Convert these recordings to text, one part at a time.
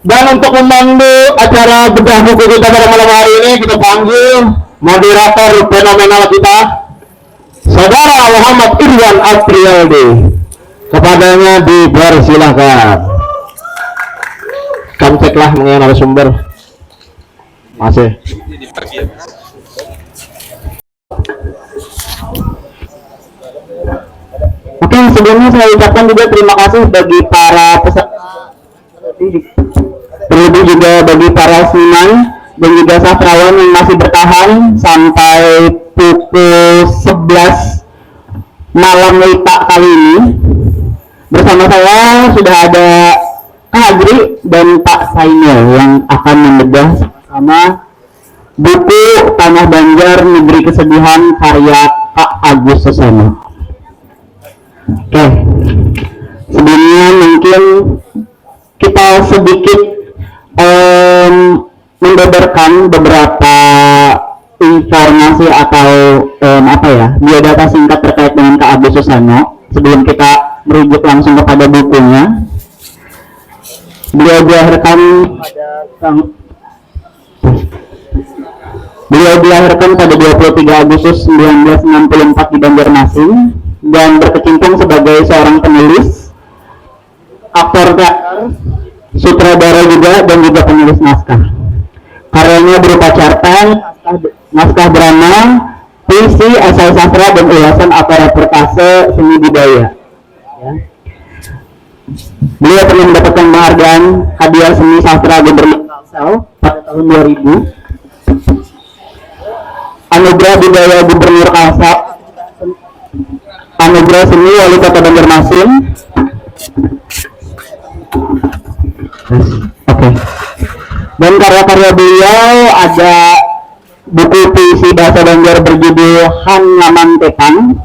Dan untuk memandu acara bedah buku kita pada malam hari ini, kita panggil moderator fenomenal kita, Saudara Muhammad Irwan Apriyaldi. Kepadanya dipersilakan. Kamu ceklah mengenai narasumber. Masih. Oke, sebelumnya saya ucapkan juga terima kasih bagi para peserta, terlebih juga bagi para seniman dan juga sastrawan yang masih bertahan sampai pukul 11 malam WITA kali ini. Bersama saya sudah ada Kak Agri dan Pak Sainil yang akan membedah sama buku Tanah Banjar Negeri Kesedihan karya Kak Agus Susono. Oke, sebelumnya mungkin kita sedikit membeberkan beberapa informasi atau biodata singkat terkait dengan Kak Agus Susono sebelum kita merujuk langsung kepada bukunya. Beliau dilahirkan pada 23 Agustus 1964 di Banjarmasin dan berkecimpung sebagai seorang penulis, aktor teater, sutradara juga, dan juga penulis naskah. Karyanya berupa cerpen, naskah drama, puisi, esai sastra, dan ulasan atau reportase seni budaya. Ya. Beliau pernah mendapatkan penghargaan hadiah seni sastra Gubernur Kalsel pada tahun 2000, anugerah budaya Gubernur Kalsel, anugerah seni Wali Kota Banjarmasin. Oke. Dan karya-karya beliau ada buku puisi bahasa Banjar berjudul Han Laman Tepan,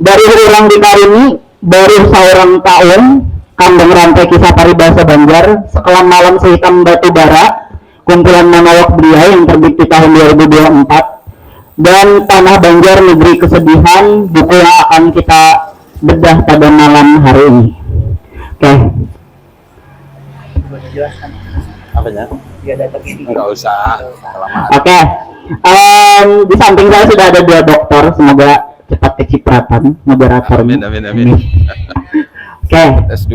Dari Ulang Dikaruni, Baru Saurang Taun, Kandang Rantai Kisah Paribasa Banjar, Sekelam Malam Sehitam Batu Bara, kumpulan monolog beliau yang terbit di tahun 2024, dan Tanah Banjar Negeri Kesedihan, buku yang akan kita bedah pada malam hari ini. Oke. Apanya? Enggak usah. Oke. Di samping saya sudah ada dua dokter, semoga cepat kecipratan moderator. Amin. Oke. S2.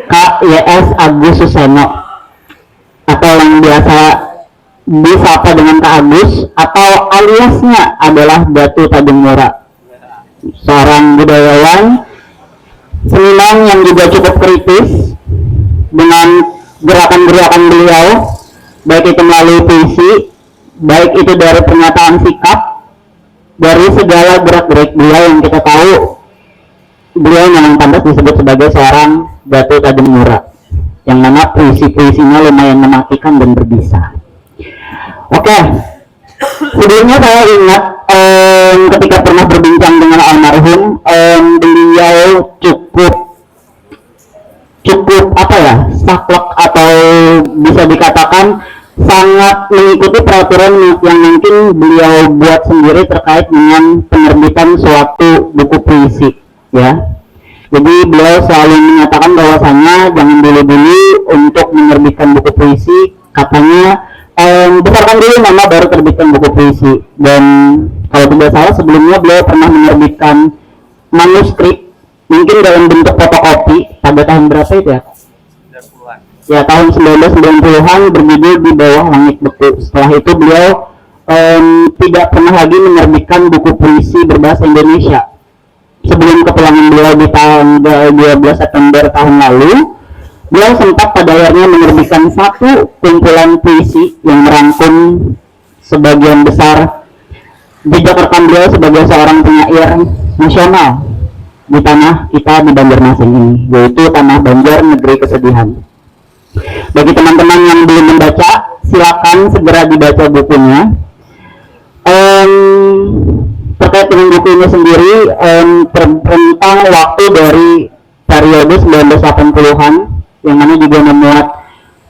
Kak YS Agus Susono, atau yang biasa disapa dengan Kak Agus, atau aliasnya adalah Datu Tanjung Mura, seorang budayawan, seniman yang juga cukup kritis dengan gerakan-gerakan beliau, baik itu melalui puisi, baik itu dari pernyataan sikap, dari segala gerak-gerik beliau yang kita tahu beliau memang pantas disebut sebagai seorang Datu Tanjung Mura, yang mana puisi-puisinya lumayan mematikan dan berbisa. Oke, sebelumnya saya ingat ketika pernah berbincang dengan almarhum, beliau cukup saklek, atau bisa dikatakan sangat mengikuti peraturan yang mungkin beliau buat sendiri terkait dengan penerbitan suatu buku puisi, ya. Jadi beliau selalu menyatakan bahwasanya jangan dulu-dulu untuk menerbitkan buku puisi, katanya besarkan dulu nama baru terbitkan buku puisi. Dan kalau tidak salah sebelumnya beliau pernah menerbitkan manuskrip mungkin dalam bentuk fotokopi pada tahun berapa itu ya? Ya, tahun 1990-an, berjudul Di Bawah Langit Beku. Setelah itu beliau tidak pernah lagi menerbitkan buku puisi berbahasa Indonesia. Sebelum kepulangan beliau di tanggal 12 September tahun lalu, beliau sempat pada akhirnya menerbitkan satu kumpulan puisi yang merangkum sebagian besar jejak rekam beliau sebagai seorang penyair nasional di tanah kita di Banjarmasin ini, yaitu Tanah Banjar Negeri Kesedihan. Bagi teman-teman yang belum membaca, silakan segera dibaca bukunya. Terkait dengan buku ini sendiri, tentang waktu dari periode 1980-an, yang mana juga memuat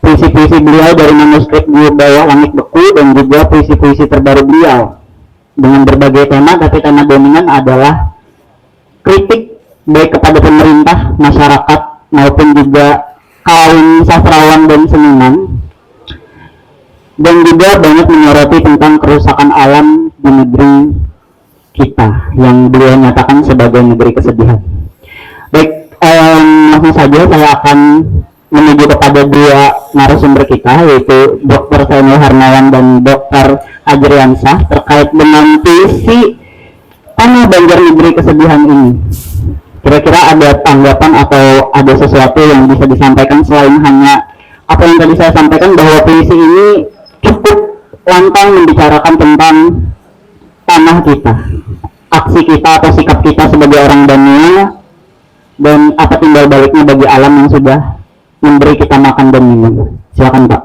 puisi-puisi beliau dari manuskrip Di Bawah Langit Beku dan juga puisi-puisi terbaru beliau dengan berbagai tema, tapi tema dominan adalah kritik baik kepada pemerintah, masyarakat, maupun juga kaum sastrawan dan seniman, dan juga banyak menyoroti tentang kerusakan alam di negeri kita yang beliau nyatakan sebagai negeri kesedihan. Baik, langsung saja saya akan menuju kepada dua narasumber kita, yaitu Dr. Samuel Harnawan dan Dr. Ajriansah, terkait dengan puisi Tanah Banjar Negeri Kesedihan ini. Kira-kira ada tanggapan atau ada sesuatu yang bisa disampaikan selain hanya apa yang tadi saya sampaikan, bahwa puisi ini cukup lantang membicarakan tentang tanah kita, aksi kita atau sikap kita sebagai orang Dania, dan apa timbal baliknya bagi alam yang sudah memberi kita makan dan minum. Silakan Pak.